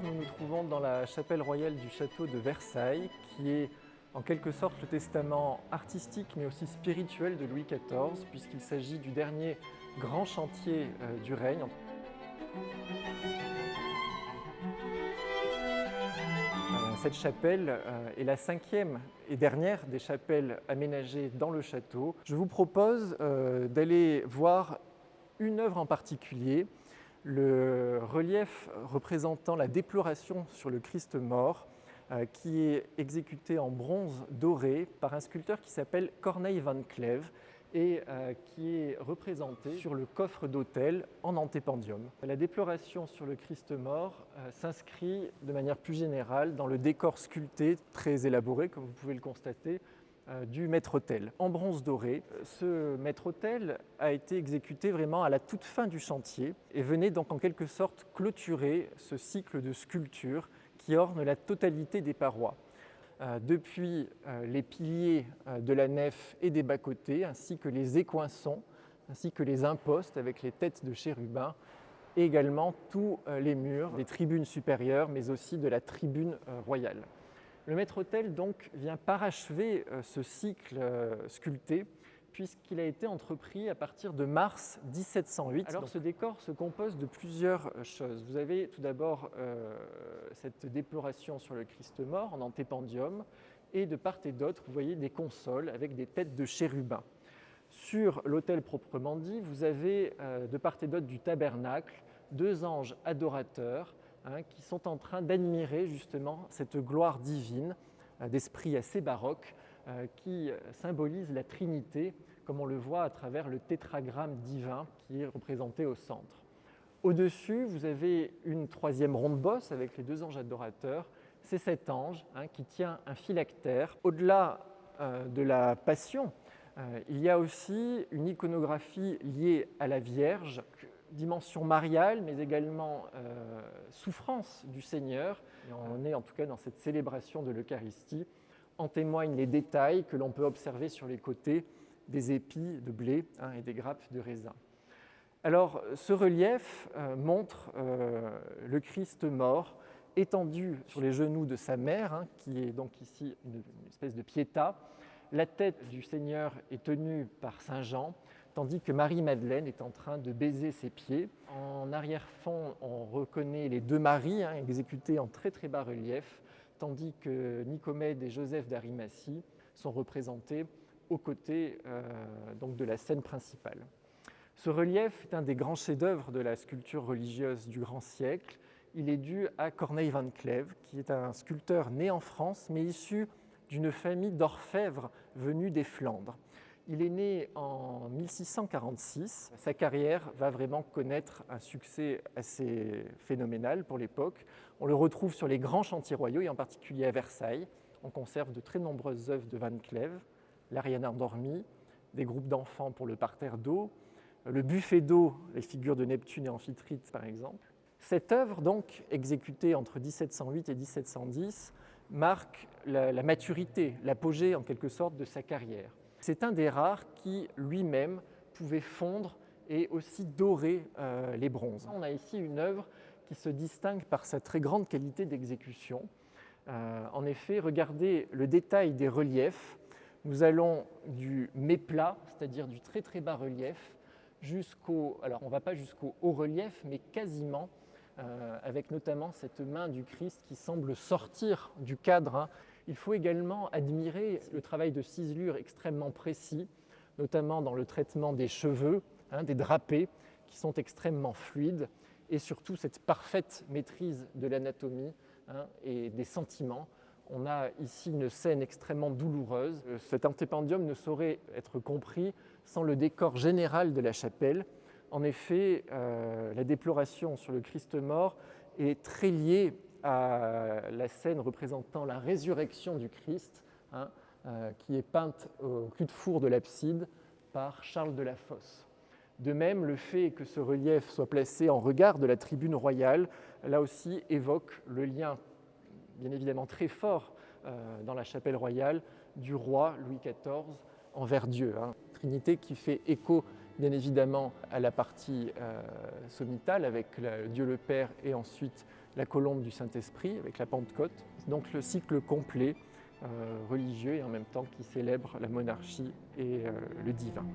Nous nous trouvons dans la chapelle royale du château de Versailles, qui est en quelque sorte le testament artistique mais aussi spirituel de Louis XIV, puisqu'il s'agit du dernier grand chantier du règne. Cette chapelle est la cinquième et dernière des chapelles aménagées dans le château. Je vous propose d'aller voir une œuvre en particulier, le relief représentant la déploration sur le Christ mort, qui est exécuté en bronze doré par un sculpteur qui s'appelle Corneille van Clève et qui est représenté sur le coffre d'autel en antépendium. La déploration sur le Christ mort s'inscrit de manière plus générale dans le décor sculpté très élaboré, comme vous pouvez le constater, du maître-autel. En bronze doré, ce maître-autel a été exécuté vraiment à la toute fin du chantier et venait donc en quelque sorte clôturer ce cycle de sculpture qui orne la totalité des parois. Depuis les piliers de la nef et des bas-côtés, ainsi que les écoinçons, ainsi que les impostes avec les têtes de chérubins, et également tous les murs des tribunes supérieures, mais aussi de la tribune royale. Le maître-autel donc vient parachever ce cycle sculpté, puisqu'il a été entrepris à partir de mars 1708. Alors ce décor se compose de plusieurs choses. Vous avez tout d'abord cette déploration sur le Christ mort en antépendium, et de part et d'autre, vous voyez des consoles avec des têtes de chérubins. Sur l'autel proprement dit, vous avez de part et d'autre du tabernacle, deux anges adorateurs qui sont en train d'admirer justement cette gloire divine d'esprit assez baroque qui symbolise la Trinité, comme on le voit à travers le tétragramme divin qui est représenté au centre. Au-dessus, vous avez une troisième ronde-bosse avec les deux anges adorateurs. C'est cet ange qui tient un phylactère. Au-delà de la Passion, il y a aussi une iconographie liée à la Vierge, dimension mariale, mais également souffrance du Seigneur. Et on est en tout cas dans cette célébration de l'Eucharistie. En témoignent les détails que l'on peut observer sur les côtés des épis de blé et des grappes de raisin. Alors, ce relief montre le Christ mort étendu sur les genoux de sa mère, qui est donc ici une espèce de piéta. La tête du Seigneur est tenue par Saint Jean, tandis que Marie-Madeleine est en train de baiser ses pieds. En arrière-fond, on reconnaît les deux Maries, exécutées en très très bas relief, tandis que Nicomède et Joseph d'Arimathie sont représentés aux côtés donc de la scène principale. Ce relief est un des grands chefs-d'œuvre de la sculpture religieuse du grand siècle. Il est dû à Corneille van Clève, qui est un sculpteur né en France, mais issu d'une famille d'orfèvres venus des Flandres. Il est né en 1646. Sa carrière va vraiment connaître un succès assez phénoménal pour l'époque. On le retrouve sur les grands chantiers royaux et en particulier à Versailles. On conserve de très nombreuses œuvres de Van Clève, l'Ariane endormie, des groupes d'enfants pour le parterre d'eau, le buffet d'eau, les figures de Neptune et Amphitrite par exemple. Cette œuvre, donc, exécutée entre 1708 et 1710, marque la maturité, l'apogée en quelque sorte de sa carrière. C'est un des rares qui lui-même pouvait fondre et aussi dorer les bronzes. On a ici une œuvre qui se distingue par sa très grande qualité d'exécution. En effet, regardez le détail des reliefs. Nous allons du méplat, c'est-à-dire du très très bas relief, jusqu'au, alors on ne va pas jusqu'au haut relief, mais quasiment, avec notamment cette main du Christ qui semble sortir du cadre. Il faut également admirer le travail de ciselure extrêmement précis, notamment dans le traitement des cheveux, des drapés, qui sont extrêmement fluides, et surtout cette parfaite maîtrise de l'anatomie et des sentiments. On a ici une scène extrêmement douloureuse. Cet antépendium ne saurait être compris sans le décor général de la chapelle. En effet, la déploration sur le Christ mort est très liée à la scène représentant la résurrection du Christ, hein, qui est peinte au cul-de-four de l'abside par Charles de la Fosse. De même, le fait que ce relief soit placé en regard de la tribune royale, là aussi évoque le lien, bien évidemment très fort dans la chapelle royale, du roi Louis XIV envers Dieu. Hein. Trinité qui fait écho, bien évidemment, à la partie sommitale, avec Dieu le Père et ensuite la colombe du Saint-Esprit, avec la Pentecôte. Donc le cycle complet religieux et en même temps qui célèbre la monarchie et le divin.